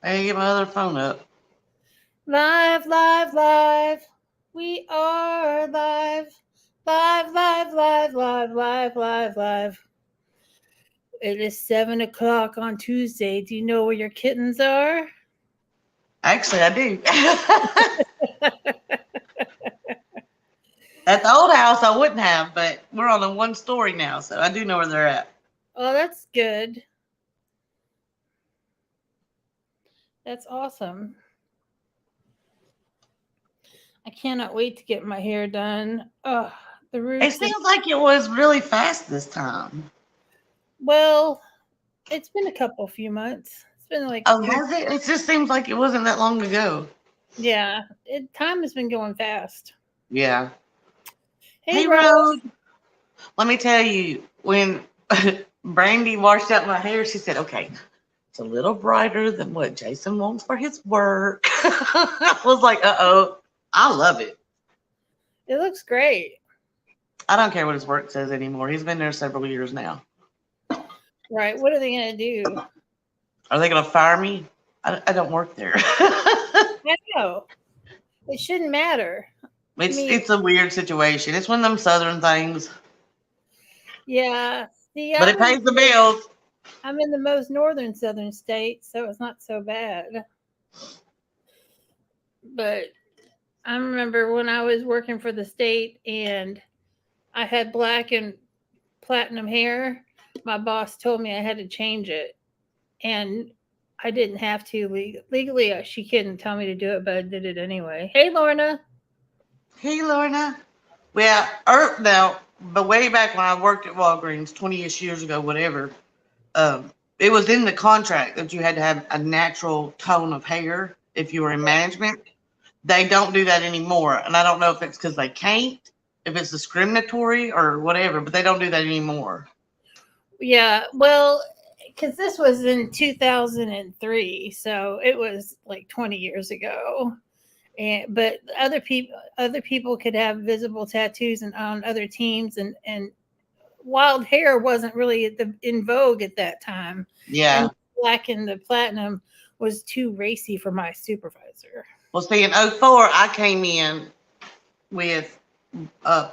I didn't get my other phone up. Live, live, live. We are live. Live, live, live, live, live, live, live. It is 7 o'clock on Tuesday. Do you know where your kittens are? Actually, I do. At the old house, I wouldn't have, but we're on a one story now, so I do know where they're at. Oh, that's good. That's awesome. I cannot wait to get my hair done. Oh, the It roots and seems like it was really fast this time. well, it's been a few months. It's been like Oh, 3. has it? It just seems like it wasn't that long ago. Yeah, time has been going fast. Yeah. Hey, Hey, Rose. Rose. Let me tell you, when Brandy washed out my hair, she said, okay, it's a little brighter than what Jason wants for his work. I was like, uh-oh. I love it. It looks great. I don't care what his work says anymore. He's been there several years now. Right. What are they going to do? Are they going to fire me? I don't work there. I know. It shouldn't matter. I it's mean, it's a weird situation. It's one of them southern things, yeah. See, but it pays the bills. I'm in the most northern southern state, so it's not so bad. But I remember when I was working for the state and I had black and platinum hair, my boss told me I had to change it. And I didn't have to legally. She couldn't tell me to do it, but I did it anyway. Hey, Lorna. Hey, Lorna. Well, now, but way back when I worked at Walgreens 20ish years ago, whatever, it was in the contract that you had to have a natural tone of hair if you were in management. They don't do that anymore. And I don't know if it's because they can't, if it's discriminatory or whatever, but they don't do that anymore. Yeah, well, because this was in 2003, so it was like 20 years ago. And but other people could have visible tattoos and on other teams, and wild hair wasn't really in vogue at that time, and Yeah. black and the platinum was too racy for my supervisor. Well, see, in '04, I came in with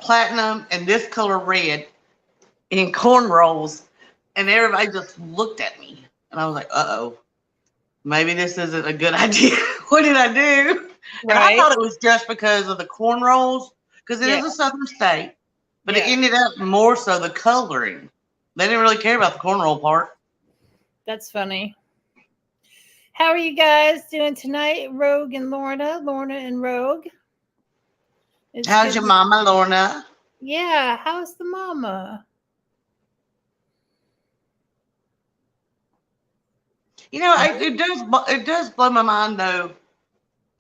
platinum and this color red in cornrows, and everybody just looked at me. And I was like, uh-oh, maybe this isn't a good idea. What did I do? And I Right? thought it was just because of the cornrows, because it Yeah, is a southern state, but it yeah. ended up more so the coloring. They didn't really care about the cornrow part. That's funny. How are you guys doing tonight, Rogue and Lorna? Lorna and Rogue. It's How's good. your mama, Lorna? Yeah, how's the mama? You know, it does blow my mind though.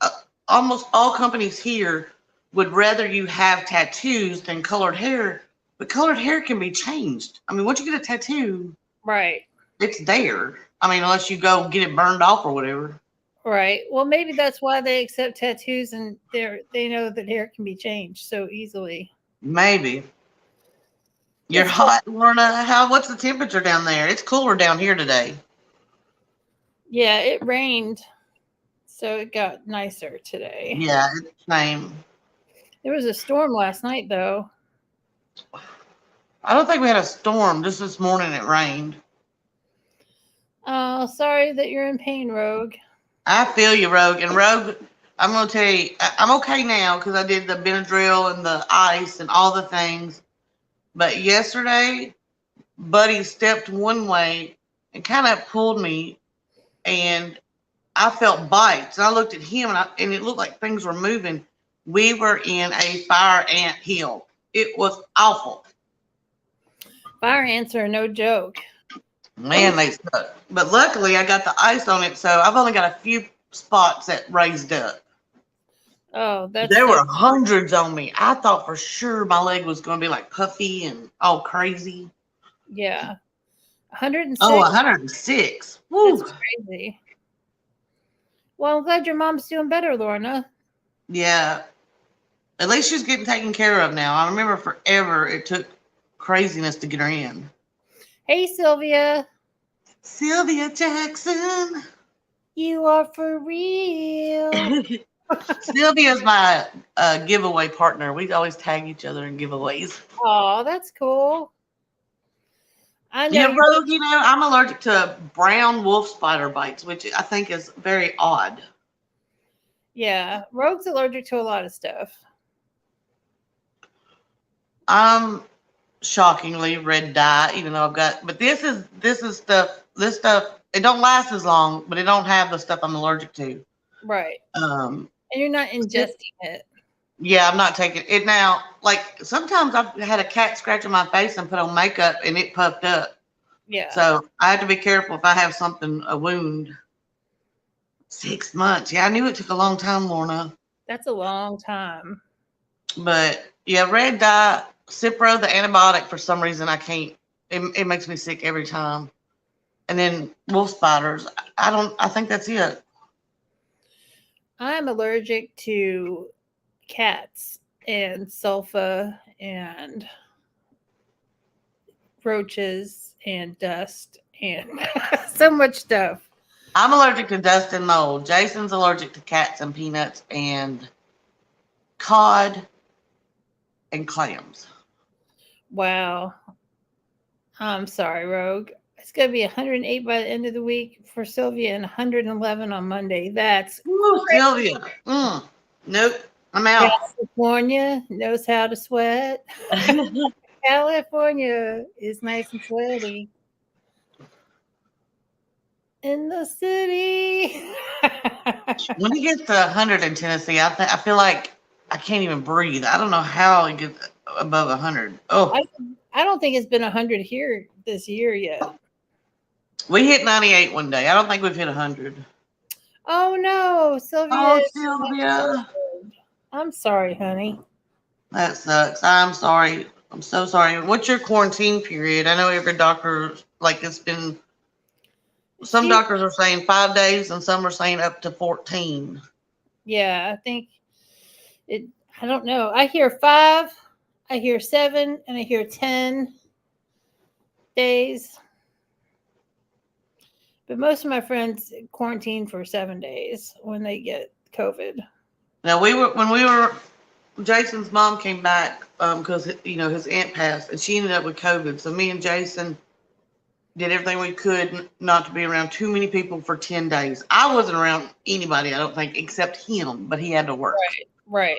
Uh, Almost all companies here would rather you have tattoos than colored hair, but colored hair can be changed. I mean, once you get a tattoo, Right, it's there. I mean, unless you go get it burned off or whatever. right. Well, maybe that's why they accept tattoos, and they know that hair can be changed so easily. Maybe. You're It's good. hot, Lorna. What's the temperature down there? It's cooler down here today. Yeah, it rained, so it got nicer today. Yeah, it's the same. There was a storm last night, though. I don't think we had a storm. Just this morning it rained. Oh, sorry that you're in pain, Rogue. I feel you, Rogue. And Rogue, I'm going to tell you, I'm okay now because I did the Benadryl and the ice and all the things. But yesterday, Buddy stepped one way and kind of pulled me, and I felt bites. And I looked at him, and it looked like things were moving. We were in a fire ant hill. It was awful. Fire ants are no joke. Man, they suck. But luckily, I got the ice on it, so I've only got a few spots that raised up. Oh, that's There so were hundreds on me. I thought for sure my leg was going to be like puffy and all crazy. yeah. Oh, 106. 106. That's Woo. crazy. Well, I'm glad your mom's doing better, Lorna. Yeah. At least she's getting taken care of now. I remember forever it took craziness to get her in. Hey, Sylvia. Sylvia Jackson. You are for real. Sylvia's my giveaway partner. We always tag each other in giveaways. Oh, that's cool. I know Yeah, you. Rogue, I'm allergic to brown wolf spider bites, which I think is very odd. Yeah, Rogue's allergic to a lot of stuff. I'm shockingly red dye, even though I've got, but this stuff, it don't last as long, but it don't have the stuff I'm allergic to. Right. Um, And you're not ingesting it. yeah, I'm not taking it now. Like sometimes I've had a cat scratching my face and put on makeup and it puffed up. Yeah. So I have to be careful if I have something, a wound. 6 months. Yeah, I knew it took a long time, Lorna. That's a long time. But yeah, red dye, Cipro, the antibiotic, for some reason I can't. It makes me sick every time. And then wolf spiders. I think that's it. I'm allergic to cats and sulfa and roaches and dust and so much stuff. I'm allergic to dust and mold. Jason's allergic to cats and peanuts and cod and clams. Wow. I'm sorry, Rogue. It's going to be 108 by the end of the week for Sylvia and 111 on Monday. That's Ooh, Sylvia. Nope. I'm out. California knows how to sweat. California is nice and sweaty. In the city. When it gets to 100 in Tennessee, I feel like I can't even breathe. I don't know how it gets above 100. Oh, I don't think it's been 100 here this year yet. we hit 98 one day. I don't think we've hit 100. Oh no, Sylvia. Oh, Sylvia. I'm sorry, honey. That sucks. I'm sorry. I'm so sorry. What's your quarantine period? I know every doctor, like, it's been, some doctors are saying 5 days and some are saying up to 14. Yeah, I think it, I don't know. I hear 5, I hear 7, and I hear 10 days. But most of my friends quarantine for 7 days when they get COVID. Now, when we were, Jason's mom came back because his aunt passed and she ended up with COVID. So me and Jason did everything we could not to be around too many people for 10 days. I wasn't around anybody, I don't think, except him, but he had to work. Right.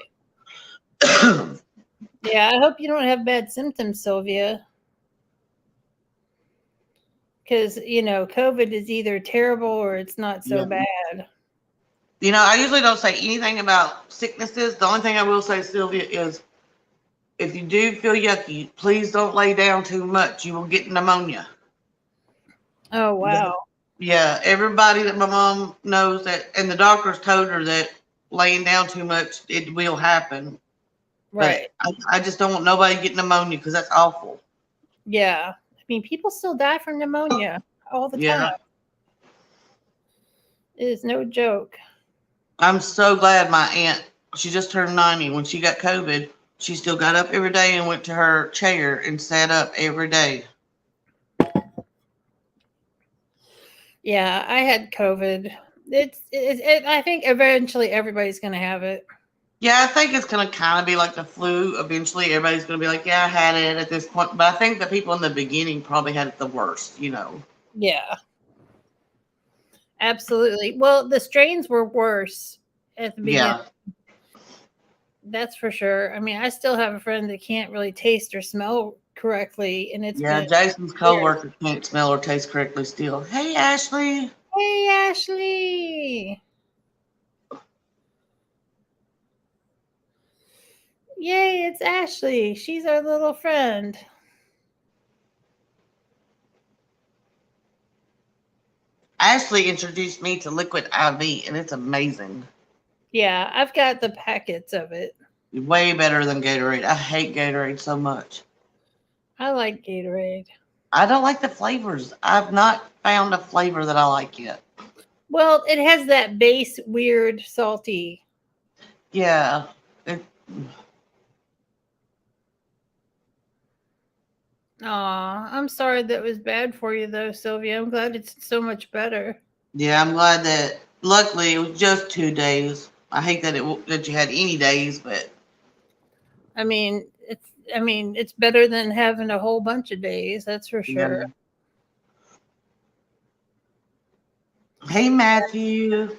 Yeah, I hope you don't have bad symptoms, Sylvia. Because, COVID is either terrible or it's not so bad. I usually don't say anything about sicknesses. The only thing I will say, Sylvia, is if you do feel yucky, please don't lay down too much. You will get pneumonia. Oh, wow. Yeah, everybody that my mom knows that, and the doctors told her that laying down too much, it will happen. Right. But I just don't want nobody getting pneumonia because that's awful. Yeah. I mean, people still die from pneumonia all the time. It is no joke. I'm so glad my aunt, she just turned 90. When she got COVID, she still got up every day and went to her chair and sat up every day. Yeah, I had COVID. I think eventually everybody's going to have it. Yeah, I think it's going to kind of be like the flu. Eventually, everybody's going to be like, yeah, I had it at this point. But I think the people in the beginning probably had it the worst, Yeah. Absolutely. Well, the strains were worse at the beginning. Yeah. That's for sure. I mean, I still have a friend that can't really taste or smell correctly, and it's Jason's coworker can't smell or taste correctly still. Hey, Ashley. Hey, Ashley. Yay, it's Ashley. She's our little friend. Ashley introduced me to Liquid IV, and it's amazing. Yeah, I've got the packets of it. Way better than Gatorade. I hate Gatorade so much. I like Gatorade. I don't like the flavors. I've not found a flavor that I like yet. Well, it has that base weird salty. Yeah. Aw, I'm sorry that was bad for you though, Sylvia. I'm glad it's so much better. Yeah, I'm glad that Luckily, it was just 2 days. I hate that you had any days, but I mean, it's better than having a whole bunch of days. That's for yeah. sure. Hey, Matthew.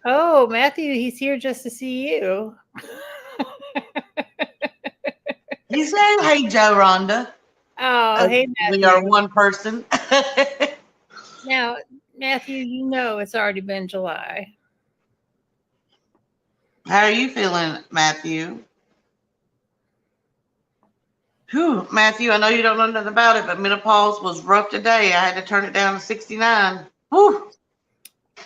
Oh, Matthew, he's here just to see you. He said, "Hey, Joe Rhonda." Oh, hey, We Matthew. are one person. Now, Matthew, you know it's already been July. How are you feeling, Matthew? Whew, Matthew, I know you don't know nothing about it, but menopause was rough today. I had to turn it down to 69. Whew.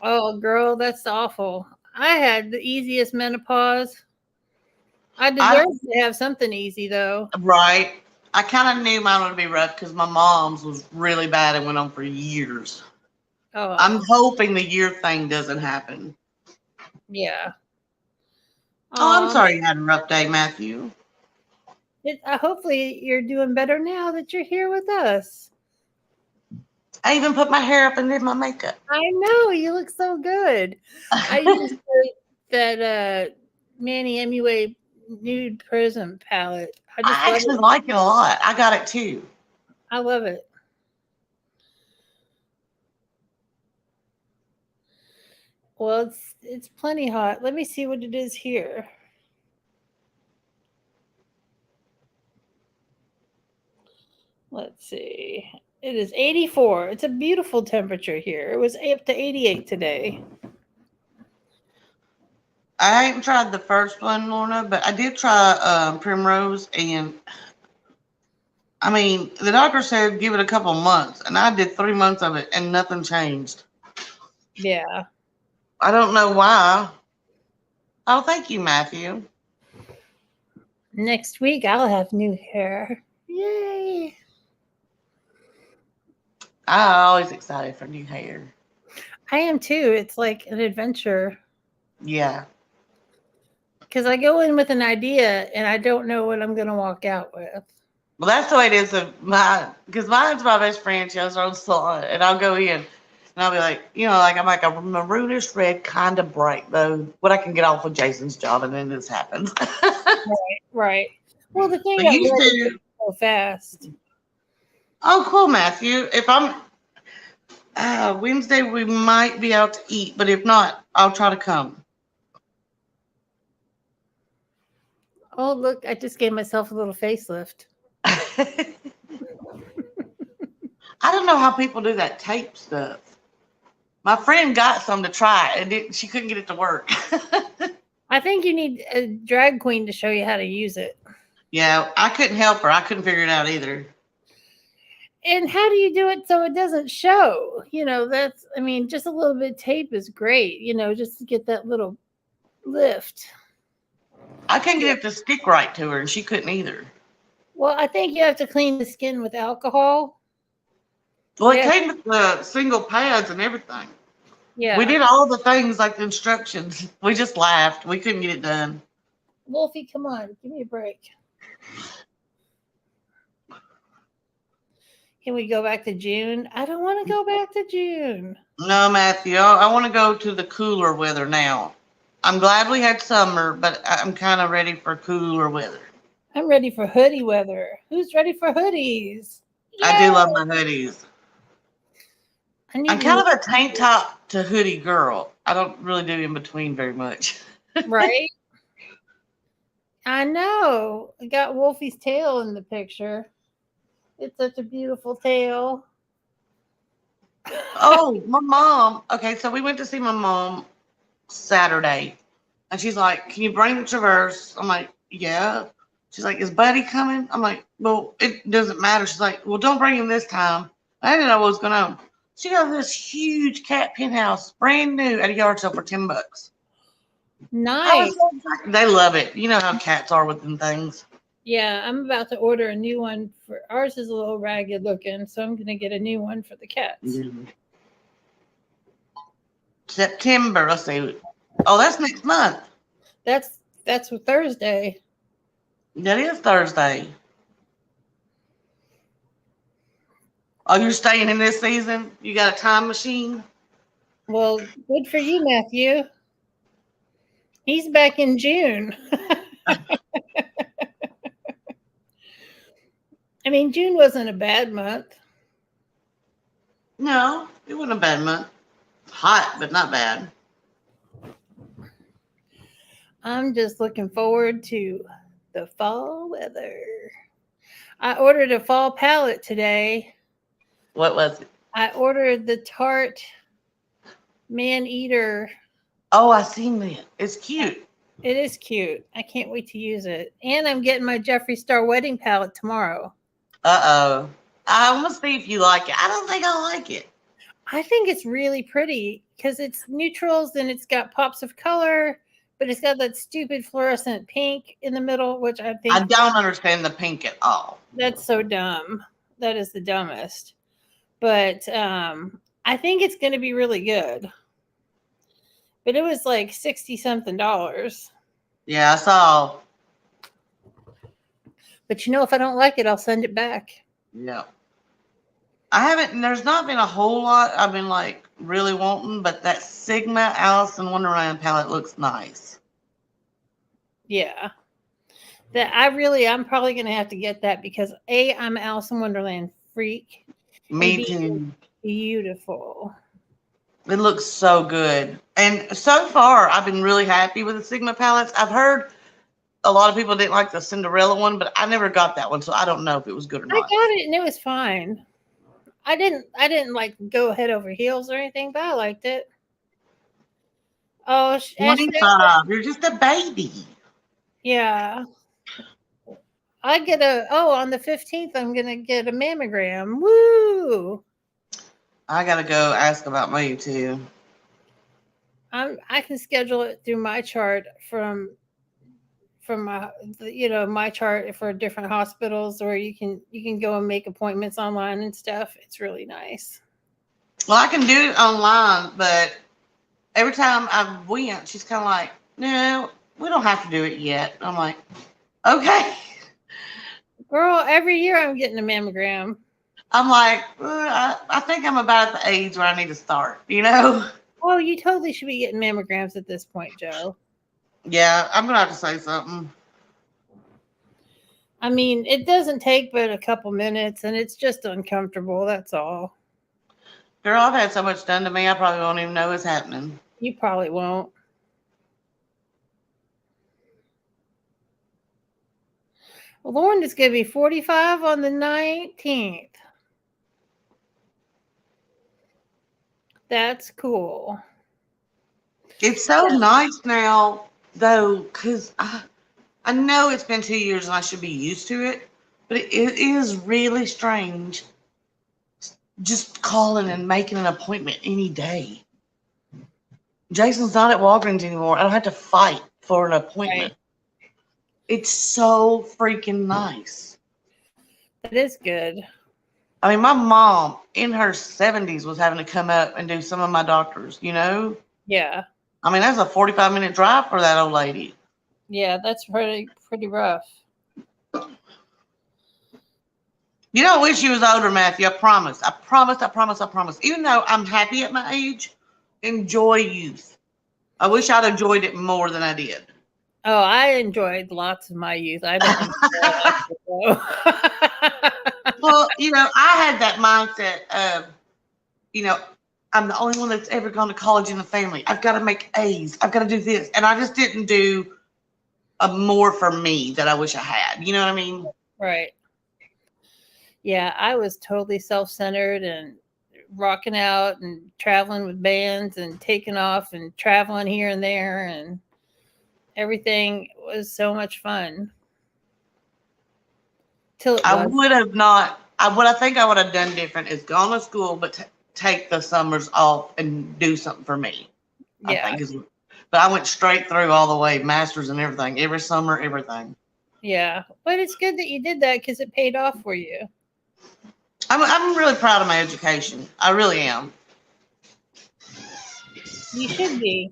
Oh, girl, that's awful. I had the easiest menopause. I I deserve to have something easy, though. right. I kind of knew mine would be rough because my mom's was really bad and went on for years. I'm Oh, hoping the year thing doesn't happen. yeah. Oh, I'm Um, sorry you had a rough day, Matthew. hopefully you're doing better now that you're here with us. I even put my hair up and did my makeup. I know you look so good. I used that Manny MUA nude prism palette. I just I love actually it. like it a lot. I got it too. I love it. Well, it's plenty hot. Let me see what it is here. Let's see. It is 84. It's a beautiful temperature here. It was up to 88 today. I haven't tried the first one, Lorna, but I did try Primrose, and I mean, the doctor said give it a couple months, and I did 3 months of it, and nothing changed. Yeah. I don't know why. Oh, thank you, Matthew. Next week I'll have new hair. Yay. I'm always excited for new hair. I am too. It's like an adventure Yeah. because I go in with an idea and I don't know what I'm going to walk out with. Well, that's the way it is of mine, because mine's my best friend. She has her own salon, and I'll go in, and I'll be like, like I'm like a maroonish red, kind of bright though. What I can get off with Jason's job, and then this happens. Right. Right. Well, the thing But about you red is two, it's so fast. oh, cool, Matthew. If I'm Wednesday, we might be out to eat, but if not, I'll try to come. Oh, look, I just gave myself a little facelift. I don't know how people do that tape stuff. My friend got some to try, and she couldn't get it to work. I think you need a drag queen to show you how to use it. Yeah, I couldn't help her. I couldn't figure it out either. And how do you do it so it doesn't show? I mean, just a little bit of tape is great, just to get that little lift. I couldn't get it to stick right to her, and she couldn't either. Well, I think you have to clean the skin with alcohol. Well, it Yeah. came with the single pads and everything. We Yeah. did all the things like the instructions. We just laughed. We couldn't get it done. Wolfie, come on, give me a break. Can we go back to June? I don't want to go back to June. No, Matthew, I want to go to the cooler weather now. I'm glad we had summer, but I'm kind of ready for cooler weather. I'm ready for hoodie weather. Who's ready for hoodies? I do Yeah. love my hoodies. I'm kind of a tank top to hoodie girl. I don't really do in between very much. Right? I know. I got Wolfie's tail in the picture. It's such a beautiful tail. Oh, my mom. Okay, so we went to see my mom Saturday, and she's like, "Can you bring the Traverse?" I'm like, "Yeah." She's like, "Is Buddy coming?" I'm like, "Well, it doesn't matter." She's like, "Well, don't bring him this time." I didn't know what was going on. She got this huge cat penthouse, brand new, at a yard sale for $10. I was Nice. so excited. They love it. You know how cats are with them things. Yeah, I'm about to order a new one for ours is a little ragged looking, so I'm gonna get a new one for the cats. September. Let's see. Oh, that's next month. That's for Thursday. That is Thursday. Oh, you're staying in this season? You got a time machine? Well, good for you, Matthew. He's back in June. I mean, June wasn't a bad month. No, it wasn't a bad month. Hot, but not bad. I'm just looking forward to the fall weather. I ordered a fall palette today. What was it? I ordered the Tarte Man Eater. Oh, I seen that. It's cute. It is cute. I can't wait to use it. And I'm getting my Jeffree Star wedding palette tomorrow. Uh-oh. I want to see if you like it. I don't think I like it. I think it's really pretty because it's neutrals and it's got pops of color, but it's got that stupid fluorescent pink in the middle, which I I think don't understand the pink at all. that's so dumb. That is the dumbest. But I think it's going to be really good. But it was like 60 something dollars. Yeah, I saw. But you know, if I don't like it, I'll send it back. Yeah. I haven't, there's not been a whole lot I've been like really wanting, but that Sigma Alice in Wonderland palette looks nice. Yeah. I'm probably going to have to get that because I'm an Alice in Wonderland freak. Me too. Beautiful. It looks so good. And so far, I've been really happy with the Sigma palettes. I've heard a lot of people didn't like the Cinderella one, but I never got that one, so I don't know if it was good or I not. got it and it was fine. I didn't like go head over heels or anything, but I liked it. Oh, 25. You're just a baby. yeah. On the 15th, I'm going to get a mammogram. Woo! I gotta go ask about me too. I can schedule it through my chart from my chart for different hospitals, or you can go and make appointments online and stuff. It's really nice. Well, I can do it online, but every time I went, she's kind of like, "No, we don't have to do it yet." I'm like, "Okay." Girl, every year I'm getting a mammogram. I'm like, I think I'm about at the age where I need to start, you know? Oh, you totally should be getting mammograms at this point, Joe. Yeah, I'm gonna have to say something. I mean, it doesn't take but a couple minutes and it's just uncomfortable. That's all. Girl, I've had so much done to me, I probably won't even know it's happening. You probably won't. Lauren is going to be 45 on the 19th. That's cool. It's so nice now, though, because I know it's been 2 years and I should be used to it, but it is really strange just calling and making an appointment any day. Jason's not at Walgreens anymore. I don't have to fight for an appointment. Right. It's so freaking nice. That is good. I mean, my mom in her 70s was having to come up and do some of my doctors, you know? Yeah. I mean, that's a 45-minute drive for that old lady. Yeah, that's pretty rough. You know, I wish she was older, Matthew. I promise. I promise. I promise. I promise. Even though I'm happy at my age, enjoy youth. I wish I'd enjoyed it more than I did. Oh, I enjoyed lots of my youth. I don't enjoy Well, you know, I had that mindset of, you know, I'm the only one that's ever gone to college in the family. I've got to make A's. I've got to do this. And I just didn't do a more for me that I wish I had. You know what I mean? Right. Yeah, I was totally self-centered and rocking out and traveling with bands and taking off and traveling here and there, and everything was so much fun. I would have not. What I think I would have done different is gone to school, but take the summers off and do something for me. Yeah. I think but I went straight through all the way, masters and everything, every summer, everything. Yeah, but it's good that you did that because it paid off for you. I'm really proud of my education. I really am. You should be.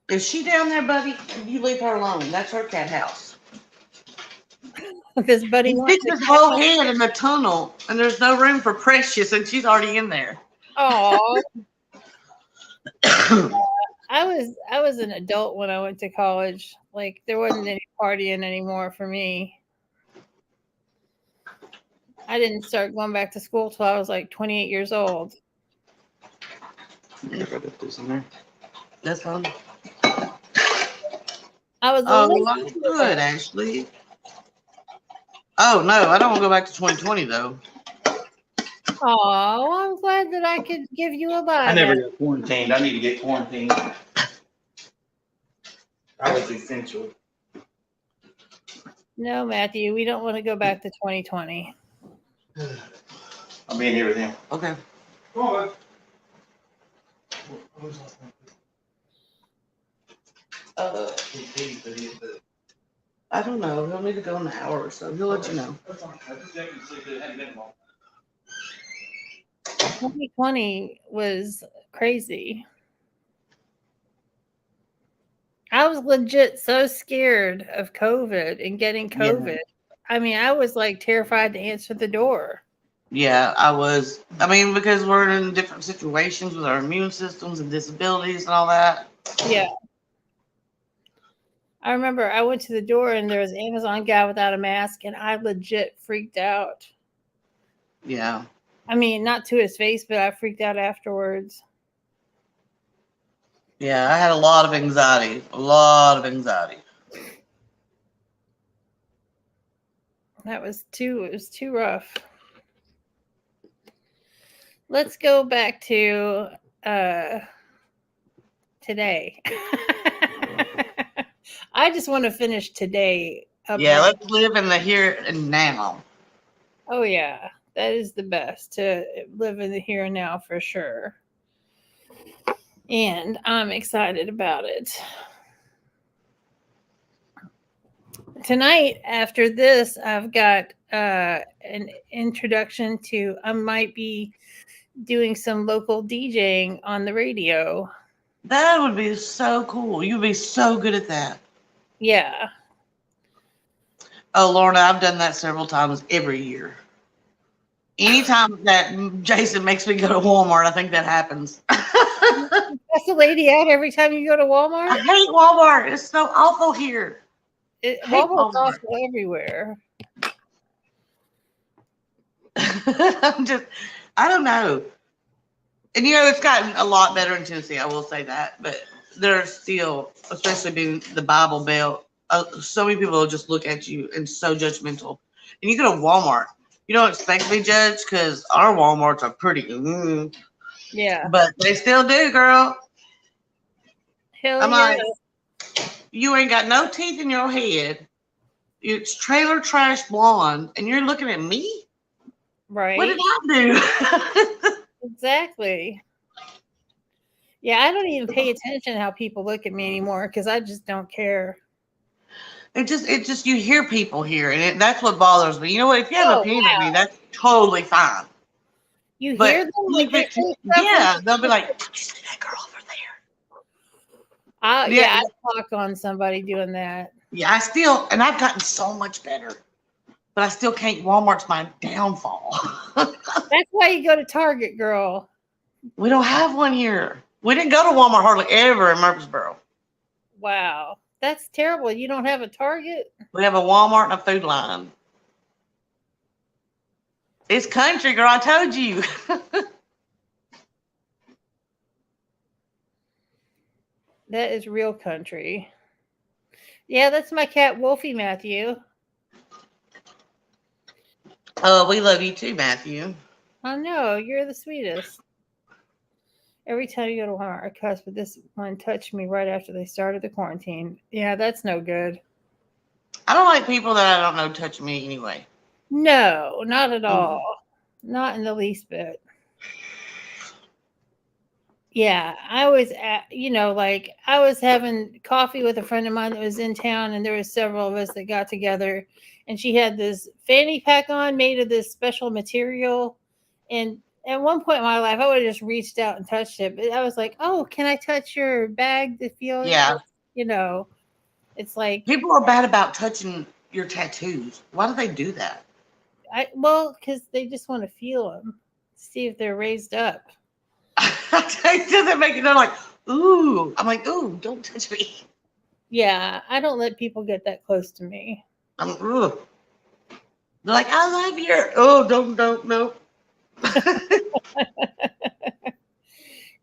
Is she down there, buddy? You leave her alone. That's her cat house. Because Buddy He wants sticks to his catch whole up. head in the tunnel, and there's no room for Precious, and she's already in there. Oh, I was an adult when I went to college. Like there wasn't any partying anymore for me. I didn't start going back to school till I was like 28 years old. This one. I was a Oh, little well, good, Ashley. Oh no, I don't want to go back to 2020 though. Oh, I'm glad that I could give you a buy. I never got quarantined. I need to get quarantined. I was essential. No, Matthew, we don't want to go back to 2020. I'll be in here with him. Okay. Come on, I don't know. He'll need to go in an hour or so. He'll let you know. 2020 was crazy. I was legit so scared of COVID and getting COVID. Yeah. I mean, I was like terrified to answer the door. Yeah, I was. I mean, because we're in different situations with our immune systems and disabilities and all that. Yeah. I remember I went to the door and there was an Amazon guy without a mask and I legit freaked out. Yeah. I mean, not to his face, but I freaked out afterwards. Yeah, I had a lot of anxiety. A lot of anxiety. It was too rough. Let's go back to today. I just want to finish today. Yeah, let's live in the here and now. Oh, yeah. That is the best, to live in the here and now for sure. And I'm excited about it. Tonight, after this, I've got an introduction to, I might be doing some local DJing on the radio. That would be so cool. You'd be so good at that. Yeah. Oh, Lorna, I've done that several times every year. Anytime that Jason makes me go to Walmart, I think that happens. That's the lady out every time you go to Walmart? I hate Walmart. It's so awful here. Walmart's awful everywhere. I don't know. And it's gotten a lot better in Tennessee, I will say that. But there's still, especially being the Bible Belt, so many people will just look at you and so judgmental. And you go to Walmart, you don't expect to be judged because our Walmarts are pretty. Yeah. But they still do, girl. Hell I'm yeah. like, you ain't got no teeth in your head. It's trailer trash blonde, and you're looking at me? Right. What did I do? Exactly. Yeah, I don't even pay attention to how people look at me anymore because I just don't care. It just you hear people here, and that's what bothers me. You know what? If you have an opinion of me, that's totally fine. You hear them? Like yeah, they'll be like, "Don't you see that girl over there?" Yeah, I talk on somebody doing that. Yeah, and I've gotten so much better, but I still can't. Walmart's my downfall. That's why you go to Target, girl. We don't have one here. We didn't go to Walmart hardly ever in Murfreesboro. Wow. That's terrible. You don't have a Target? We have a Walmart and a Food Line. It's country, girl. I told you. That is real country. Yeah, that's my cat, Wolfie, Matthew. Oh, we love you too, Matthew. I know. You're the sweetest. Every time you go to Walmart, I cuss, but this one touched me right after they started the quarantine. Yeah, that's no good. I don't like people that I don't know touch me anyway. No, not at all. Not in the least bit. Yeah, I was I was having coffee with a friend of mine that was in town, and there was several of us that got together, and she had this fanny pack on made of this special material, and at one point in my life, I would have just reached out and touched it. But I was like, oh, can I touch your bag to feel? Yeah. It's like. People are bad about touching your tattoos. Why do they do that? Because they just want to feel them, see if they're raised up. It doesn't make it. They're like, ooh. I'm like, ooh, don't touch me. Yeah, I don't let people get that close to me. Ooh. They're like, I love your. Oh, don't, no.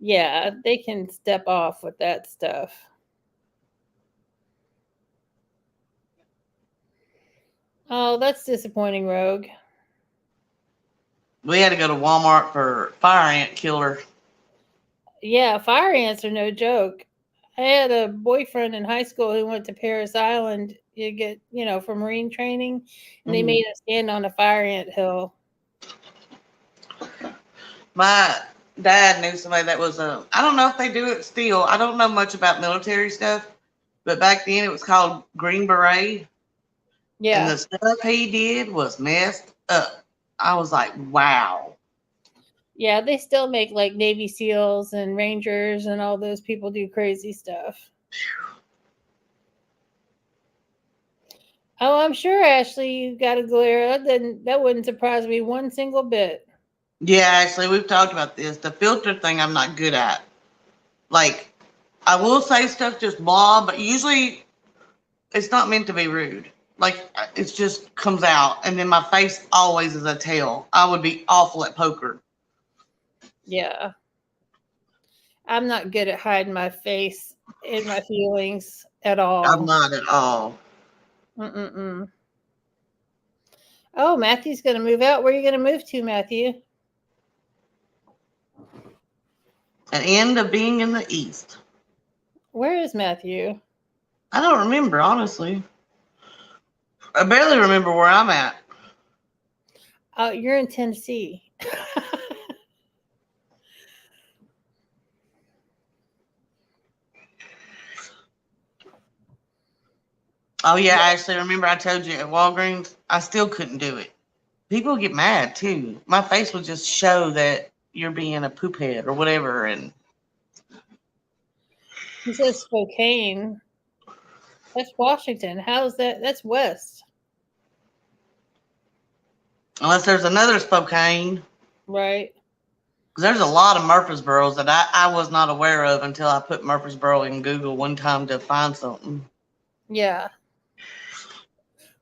Yeah, they can step off with that stuff. Oh, that's disappointing, Rogue. We had to go to Walmart for fire ant killer. Yeah, fire ants are no joke. I had a boyfriend in high school who went to Paris Island to get, for Marine training, and they Mhm. made us stand on a fire ant hill. My dad knew somebody that was a. I don't know if they do it still. I don't know much about military stuff, but back then it was called Green Beret, and Yeah. the stuff he did was messed up. I was like, wow. Yeah, they still make like Navy SEALs and Rangers and all those people do crazy stuff. Oh, I'm sure, Ashley, you got a glare. That wouldn't surprise me one single bit. Yeah, actually, we've talked about this. The filter thing, I'm not good at. Like, I will say stuff just blah, but usually it's not meant to be rude. Like, it just comes out, and then my face always is a tail. I would be awful at poker. Yeah. I'm not good at hiding my face and my feelings at all. I'm not at all. Mm-mm-mm. Oh, Matthew's going to move out. Where are you going to move to, Matthew? An end of being in the East. Where is Matthew? I don't remember, honestly. I barely remember where I'm at. Oh, you're in Tennessee. Oh, yeah, I actually remember I told you at Walgreens, I still couldn't do it. People get mad, too. My face would just show that you're being a poop head or whatever, and He says Spokane. That's Washington. How's that? That's west. unless there's another Spokane. Right. There's a lot of Murfreesboros that I was not aware of until I put Murfreesboro in Google one time to find something. Yeah.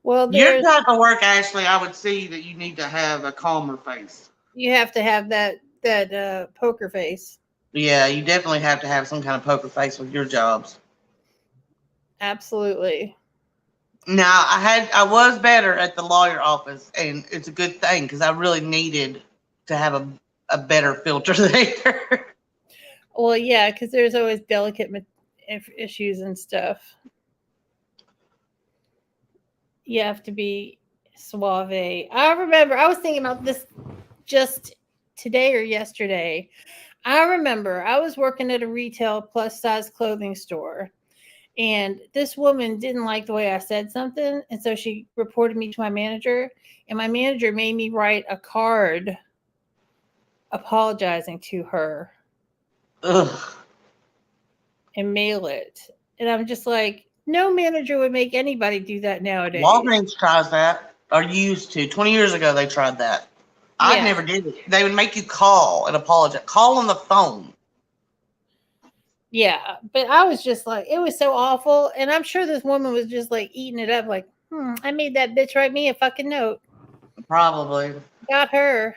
Well, Your type of work, Ashley, I would see that you need to have a calmer face. you have to have that poker face. Yeah, you definitely have to have some kind of poker face with your jobs. Absolutely. Now, I was better at the lawyer office, and it's a good thing because I really needed to have a better filter there. Well, yeah, because there's always delicate issues and stuff. You have to be suave. I remember I was thinking about this just today or yesterday. I remember I was working at a retail plus size clothing store, and this woman didn't like the way I said something, and so she reported me to my manager, and my manager made me write a card apologizing to her. Ugh. And mail it. And I'm just like, no manager would make anybody do that nowadays. Walgreens tries that, or used to. 20 years ago, they tried that. I Yeah. never did it. They would make you call and apologize. Call on the phone. Yeah. But I was just like, it was so awful. And I'm sure this woman was just like eating it up, like, I made that bitch write me a fucking note. Probably. Got her.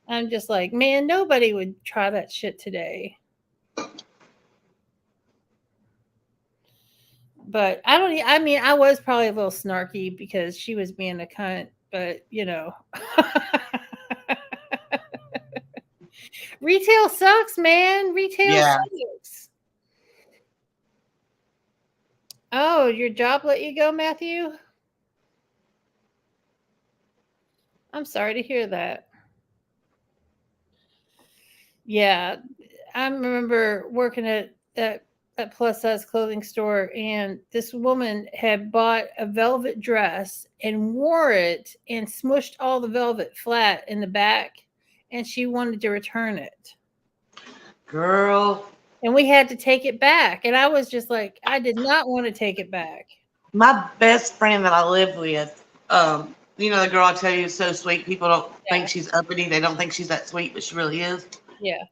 I'm just like, man, nobody would try that shit today. But I was probably a little snarky because she was being a cunt, but retail sucks, man. Retail sucks. Oh, your job let you go, Matthew? I'm sorry to hear that. Yeah, I remember working at that plus size clothing store, and this woman had bought a velvet dress and wore it and smushed all the velvet flat in the back, and she wanted to return it. Girl. And we had to take it back. And I was just like, I did not want to take it back. My best friend that I live with, you know, the girl I tell you is so sweet. People don't think Yeah. she's uppity. They don't think she's that sweet, but she really is. Yeah.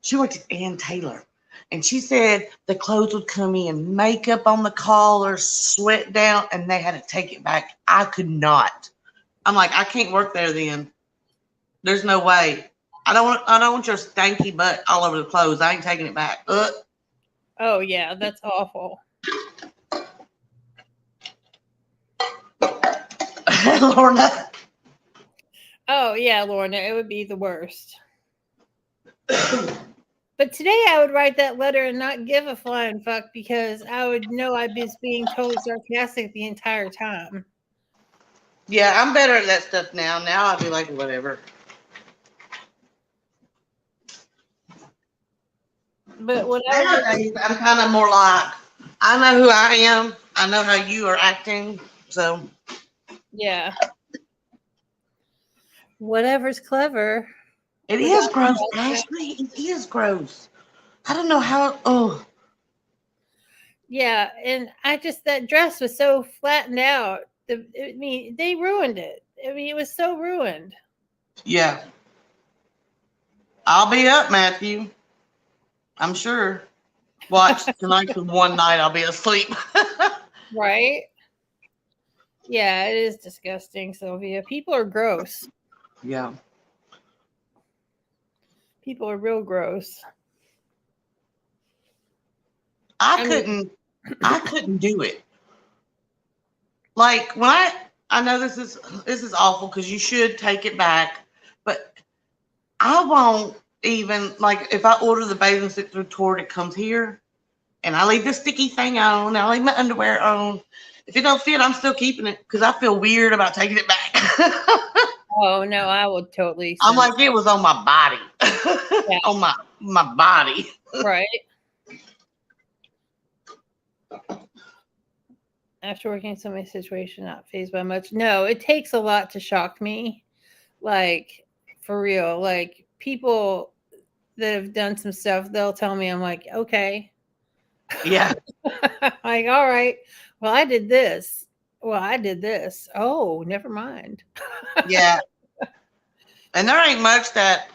She worked at Ann Taylor, and she said the clothes would come in, makeup on the collar, sweat down, and they had to take it back. I could not. I'm like, I can't work there then. There's no way. I don't want your stanky butt all over the clothes. I ain't taking it back. Oh yeah, that's awful. Lorna. Oh yeah, Lorna, it would be the worst. But today I would write that letter and not give a flying fuck because I would know I was being totally sarcastic the entire time. Yeah, I'm better at that stuff now. Now I'd be like, whatever. But when I was Nowadays, I'm kind of more like, I know who I am. I know how you are acting. So, yeah, whatever's clever. it We is got gross, all that. Ashley. It is gross. I don't know how. Oh, Yeah, and I just that dress was so flattened out. I mean, they ruined it. I mean, it was so ruined. yeah. I'll be up, Matthew. I'm sure. Watch tonight's the one night I'll be asleep. Right? Yeah, it is disgusting, Sylvia. People are gross. Yeah. People are real gross. I I mean- couldn't do it. Like when I know this is awful because you should take it back, but I won't even like if I order the bathing suit through Tord, it comes here, and I leave the sticky thing on. I leave my underwear on. If it don't fit, I'm still keeping it because I feel weird about taking it back. Oh no, I will totally. I'm like it was on my body, Yeah. on my body. Right. After working so many situations, not phased by much. No, it takes a lot to shock me. Like for real. Like people that have done some stuff, they'll tell me, I'm like, okay. Yeah, Like, all right. Well, I did this. Well, I did this. Oh, never mind. yeah. And there ain't much that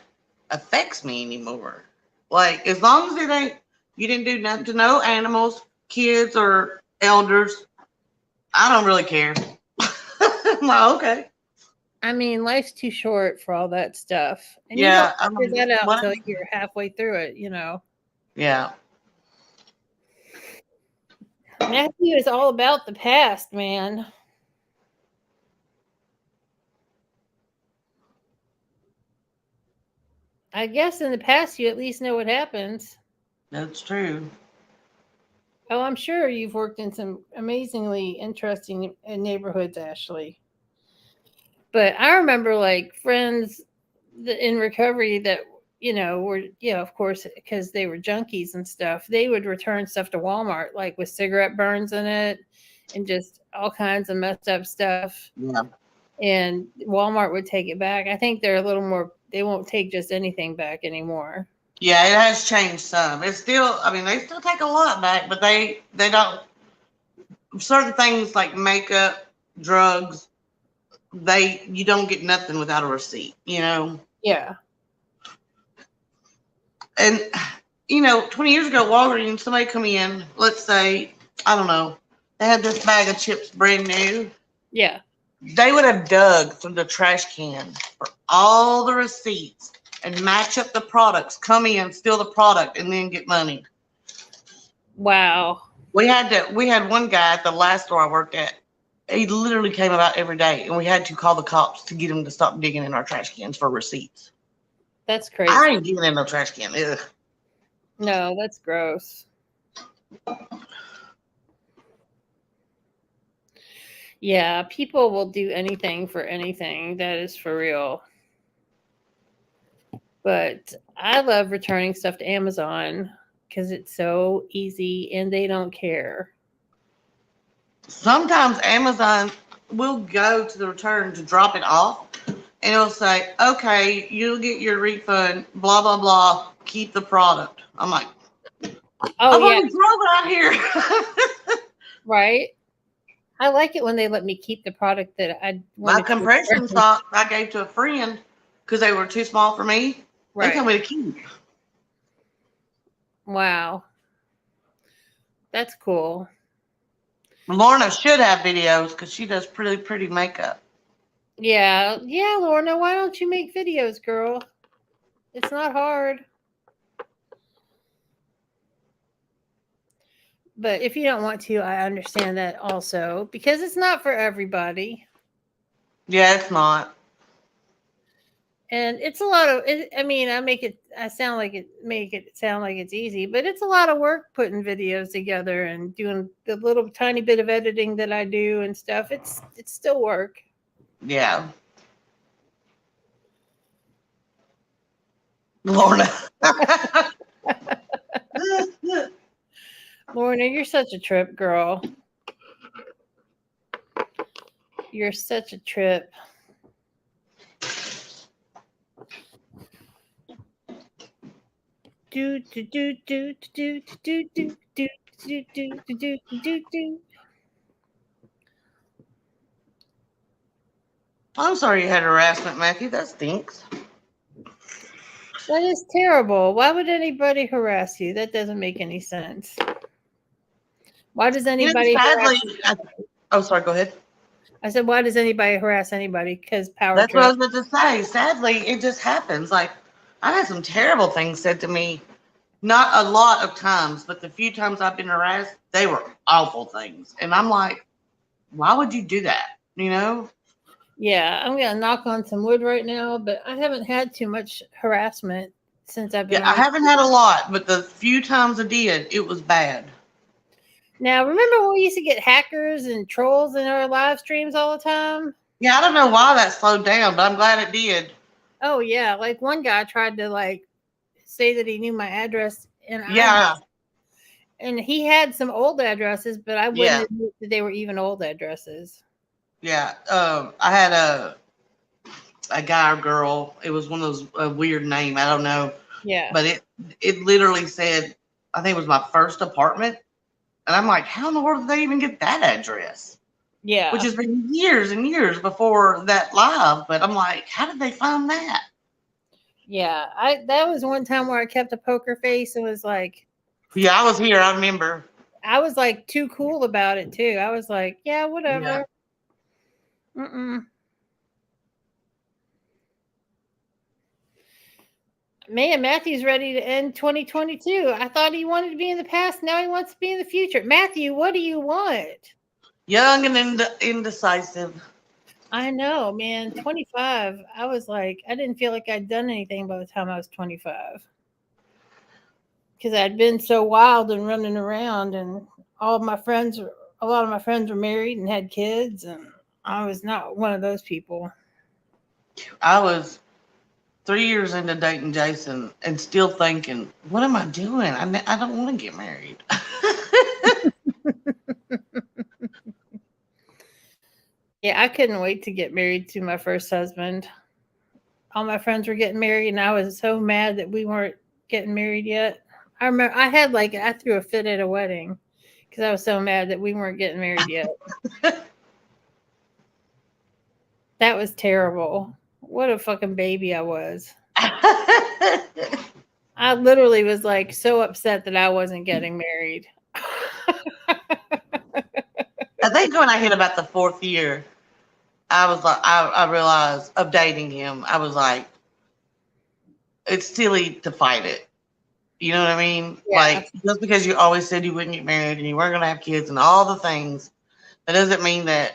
affects me anymore. Like as long as it ain't you didn't do nothing to no animals, kids or elders, I don't really care. I'm like, okay. I mean, life's too short for all that stuff. And Yeah, you don't figure that out what- until you're halfway through it, you know. Yeah. Matthew is all about the past, man. I guess in the past you at least know what happens. That's true. Oh, I'm sure you've worked in some amazingly interesting neighborhoods, Ashley. But I remember like friends in recovery that, you know, were, you know, of course, because they were junkies and stuff, they would return stuff to Walmart, like with cigarette burns in it and just all kinds of messed up stuff. Yeah. And Walmart would take it back. I think they're a little more, they won't take just anything back anymore. Yeah, it has changed some. It's still I mean, they still take a lot back, but they don't certain things like makeup, drugs, you don't get nothing without a receipt, you know? Yeah. And you know, 20 years ago, Walgreens, somebody come in, let's say, I don't know, they had this bag of chips brand new. Yeah. They would have dug through the trash can for all the receipts and match up the products, come in, steal the product, and then get money. Wow. We had one guy at the last store I worked at. He literally came about every day, and we had to call the cops to get him to stop digging in our trash cans for receipts. That's crazy. I ain't digging in no trash can. Ugh. No, that's gross. Yeah, people will do anything for anything. That is for real. But I love returning stuff to Amazon because it's so easy and they don't care. Sometimes Amazon will go to the return to drop it off, and it'll say, "Okay, you'll get your refund. Blah blah blah. Keep the product." I'm like, Oh "I've yeah, already drove it out here." right. I like it when they let me keep the product that I My wanted to. compression socks I gave to a friend because they were too small for me. They told Right. me to keep. Wow. That's cool. Lorna should have videos because she does pretty makeup. Yeah. Yeah, Lorna, why don't you make videos, girl? It's not hard. But if you don't want to, I understand that also because it's not for everybody. Yeah, it's not. And it's a lot of I mean, I sound like it make it sound like it's easy, but it's a lot of work putting videos together and doing the little tiny bit of editing that I do and stuff. It's still work. Yeah. Lorna. Lorna, you're such a trip, girl. You're such a trip. Do do do do do do do do do do do do do. I'm sorry you had harassment, Matthew. That stinks. That is terrible. Why would anybody harass you? That doesn't make any sense. Why does anybody harass? Sadly, oh, sorry, go ahead. I said, why does anybody harass anybody? Because power That's what I trip. was about to say. Sadly, it just happens. Like, I've had some terrible things said to me. Not a lot of times, but the few times I've been harassed, they were awful things. And I'm like, why would you do that? You know? Yeah, I'm gonna knock on some wood right now, but I haven't had too much harassment since I've been Yeah, I on. haven't had a lot, but the few times I did, it was bad. Now, remember when we used to get hackers and trolls in our live streams all the time? Yeah, I don't know why that slowed down, but I'm glad it did. Oh yeah, like one guy tried to like say that he knew my address, Yeah, and he had some old addresses, but I wouldn't yeah, admit that they were even old addresses. yeah. I had a guy or girl. It was one of those a weird name. I don't know, Yeah, but it literally said, I think it was my first apartment, and I'm like, how in the world did they even get that address? Which yeah, has been years and years before that live. But I'm like, how did they find that? yeah. I that was one time where I kept a poker face and was like, Yeah, I was here. I remember. I was like too cool about it too. I was like, yeah, Yeah. whatever. Mm-mm. Man, Matthew's ready to end 2022. I thought he wanted to be in the past. Now he wants to be in the future. Matthew, what do you want? Young and indecisive. I know, man. 25. I was like, I didn't feel like I'd done anything by the time I was 25. Because I'd been so wild and running around, and all of my friends, a lot of my friends were married and had kids, and I was not one of those people. I was 3 years into dating Jason and still thinking, what am I doing? I don't want to get married. Yeah, I couldn't wait to get married to my first husband. All my friends were getting married, and I was so mad that we weren't getting married yet. I remember I threw a fit at a wedding because I was so mad that we weren't getting married yet. That was terrible. What a fucking baby I was. I literally was like so upset that I wasn't getting married. I think when I hit about the 4th year, I was like, I realized of dating him, I was like, it's silly to fight it. You know what I mean? Yeah. Like, just because you always said you wouldn't get married and you weren't going to have kids and all the things, that doesn't mean that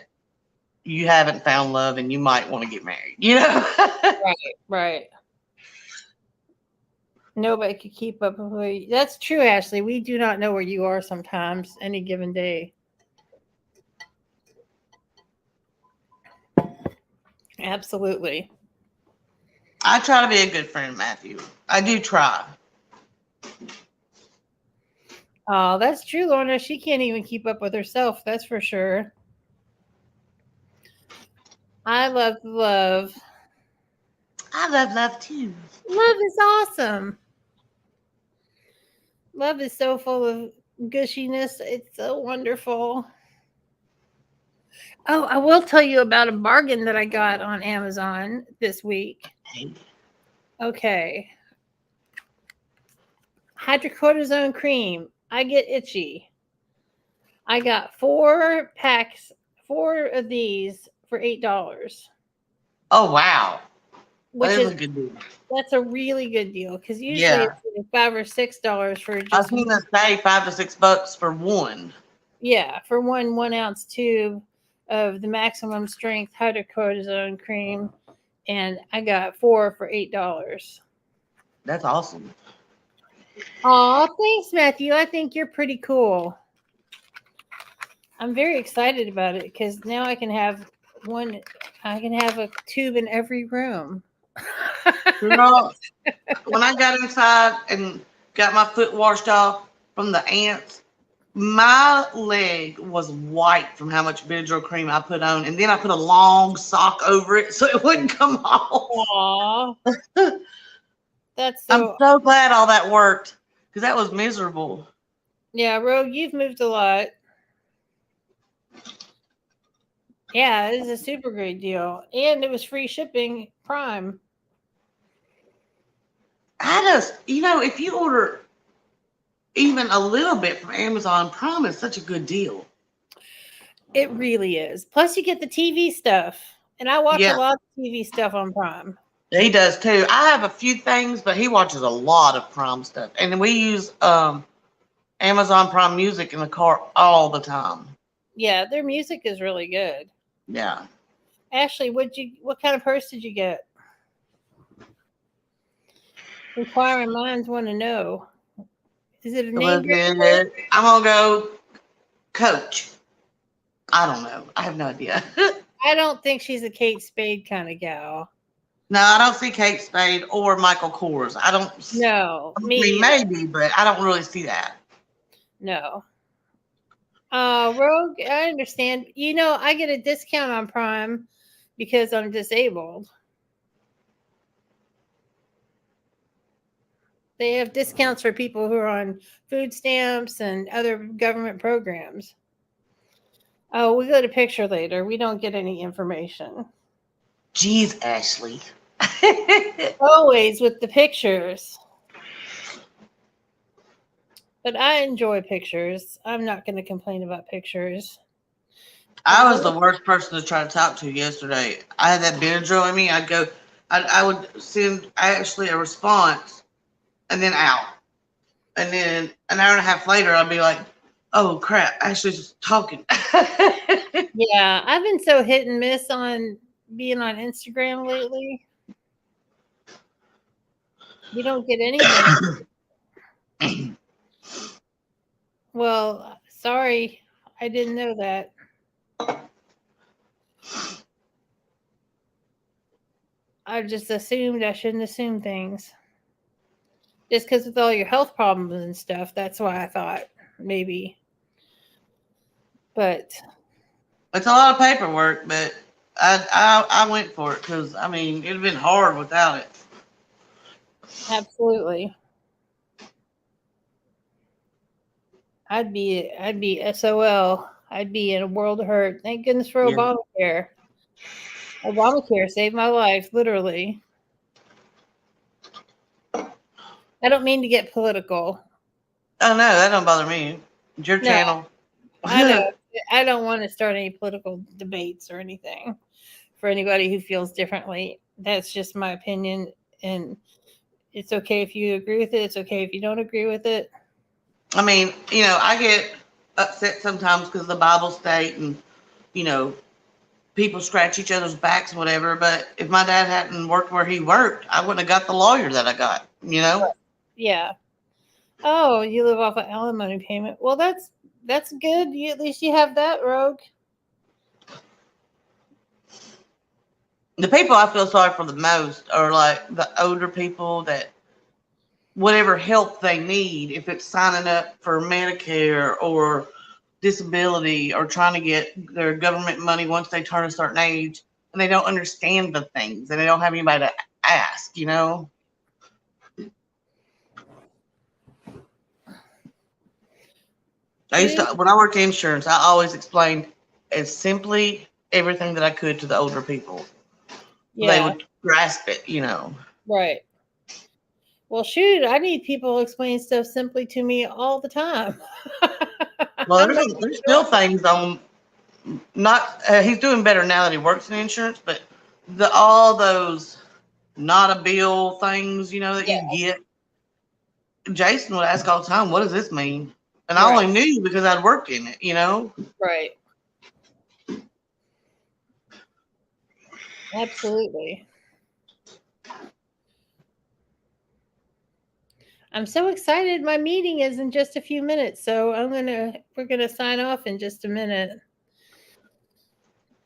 you haven't found love and you might want to get married. You know? Right, right. Nobody could keep up with you. That's true, Ashley. We do not know where you are sometimes, any given day. Absolutely. I try to be a good friend, Matthew. I do try. Oh, that's true, Lorna. She can't even keep up with herself. That's for sure. I love love. I love love too. Love is awesome. Love is so full of gushiness. It's so wonderful. Oh, I will tell you about a bargain that I got on Amazon this week. Okay. Hydrocortisone cream. I get itchy. I got 4 packs, 4 of these for $8, Oh wow, which that is is a good deal. that's a really good deal because usually Yeah, it's like $5 or $6 for I just seen this say $5 to $6 for one. yeah, for 1 ounce tube of the maximum strength hydrocortisone cream, and I got 4 for $8. That's awesome. Aw, thanks, Matthew. I think you're pretty cool. I'm very excited about it because now I can have one. I can have a tube in every room. Girl, when I got inside and got my foot washed off from the ants, my leg was white from how much Benadryl cream I put on, and then I put a long sock over it so it wouldn't come off. Aw, that's I'm so. so glad all that worked because that was miserable. Yeah, Rogue, you've moved a lot. Yeah, it is a super great deal, and it was free shipping. Prime. I just, if you order even a little bit from Amazon, Prime is such a good deal. It really is. Plus, you get the TV stuff, and I watch a Yeah, lot of TV stuff on Prime. he does too. I have a few things, but he watches a lot of Prime stuff, and we use Amazon Prime Music in the car all the time. Yeah, their music is really good. Yeah. Ashley, what kind of purse did you get? Inquiring minds want to know. Is it a name brand purse? I'm gonna go Coach. I don't know. I have no idea. I don't think she's a Kate Spade kind of gal. No, I don't see Kate Spade or Michael Kors. I don't. No, I me mean, either. maybe, but I don't really see that. No. Rogue, I understand. I get a discount on Prime because I'm disabled. They have discounts for people who are on food stamps and other government programs. Oh, we go to picture later. We don't get any information. Jeez, Ashley. Always with the pictures. But I enjoy pictures. I'm not going to complain about pictures. I was the worst person to try to talk to yesterday. I had that Benadryl in me. I would send Ashley a response and then out. And then an hour and a half later, I'd be like, oh crap, Ashley's talking. Yeah, I've been so hit and miss on being on Instagram lately. You don't get anything. Well, sorry. I didn't know that. I just assumed I shouldn't assume things. Just because with all your health problems and stuff, that's why I thought maybe. But It's a lot of paperwork, but I went for it because, I mean, it'd have been hard without it. absolutely. I'd be SOL. I'd be in a world of hurt. Thank goodness for Yeah. Obamacare. Obamacare saved my life, literally. I don't mean to get political. Oh, no, that don't bother me. It's your No, channel. I know. I don't want to start any political debates or anything for anybody who feels differently. That's just my opinion. And it's okay if you agree with it. It's okay if you don't agree with it. I mean, I get upset sometimes because the Bible state and, people scratch each other's backs and whatever. But if my dad hadn't worked where he worked, I wouldn't have got the lawyer that I got, Yeah. Oh, you live off of alimony payment. Well, that's good. At least you have that, Rogue. The people I feel sorry for the most are like the older people that whatever help they need, if it's signing up for Medicare or disability or trying to get their government money once they turn a certain age and they don't understand the things and they don't have anybody to ask, I used to, when I worked in insurance, I always explained as simply everything that I could to the older people. Yeah. They would grasp it, you know. Right. Well, shoot, I need people to explain stuff simply to me all the time. Well, there's still things on. Not he's doing better now that he works in insurance, but all those not a bill things, you know, that you get. Jason would ask all the time, "What does this mean?" And I only knew because I'd worked in it, you know. Right. Absolutely. I'm so excited. My meeting is in just a few minutes, so we're gonna sign off in just a minute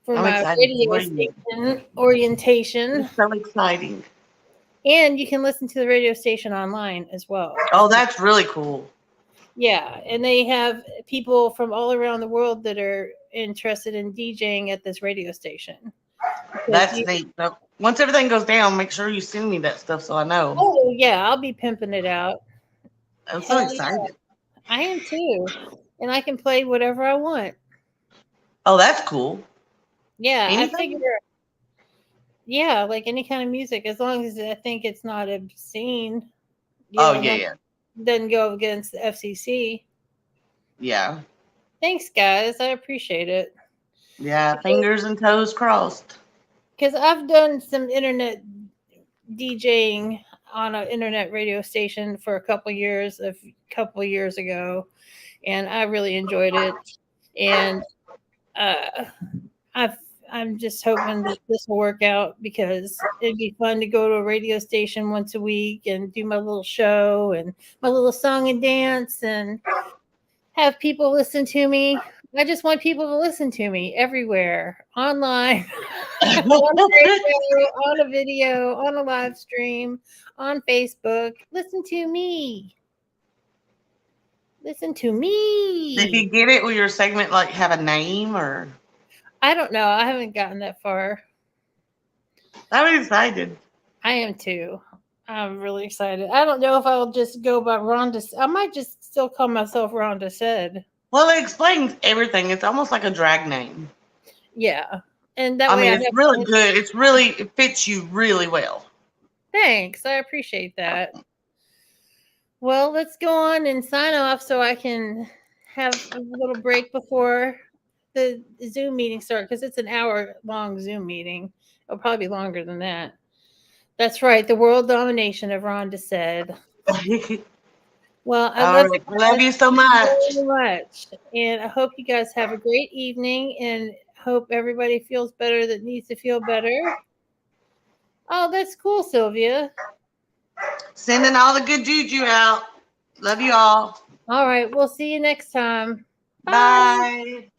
for I'm my excited radio for you. station orientation. It's so exciting. And you can listen to the radio station online as well. Oh, that's really cool. Yeah, and they have people from all around the world that are interested in DJing at this radio station. That's neat. So once everything goes down, make sure you send me that stuff so I know. Oh yeah, I'll be pimping it out. I'm so excited. Yeah. I am too, and I can play whatever I want. Oh, that's cool. Yeah, Anything? I figure. Yeah, like any kind of music, as long as I think it's not obscene. Yeah. Doesn't go against the FCC. Yeah. Thanks, guys. I appreciate it. Yeah, fingers and toes crossed. Because I've done some internet DJing on an internet radio station for a couple years ago, and I really enjoyed it. And I'm just hoping that this will work out, because it'd be fun to go to a radio station once a week and do my little show and my little song and dance and have people listen to me. I just want people to listen to me everywhere, online, on radio, on a video, on a live stream, on Facebook. Listen to me. Listen to me. Did you get it? Will your segment like have a name or? I don't know. I haven't gotten that far. I'm excited. I am too. I'm really excited. I don't know if I'll just go by Rhonda. I might just still call myself Rhonda Said. Well, it explains everything. It's almost like a drag name. Yeah. And that way it's really good. It fits you really well. Thanks. I appreciate that. Well, let's go on and sign off so I can have a little break before the Zoom meeting starts, because it's an hour-long Zoom meeting. It'll probably be longer than that. That's right. The world domination of Rhonda Said. Well, I love you so much. Very much. And I hope you guys have a great evening, and hope everybody feels better that needs to feel better. Oh, that's cool, Sylvia. Sending all the good juju out. Love you all. All right. We'll see you next time. Bye.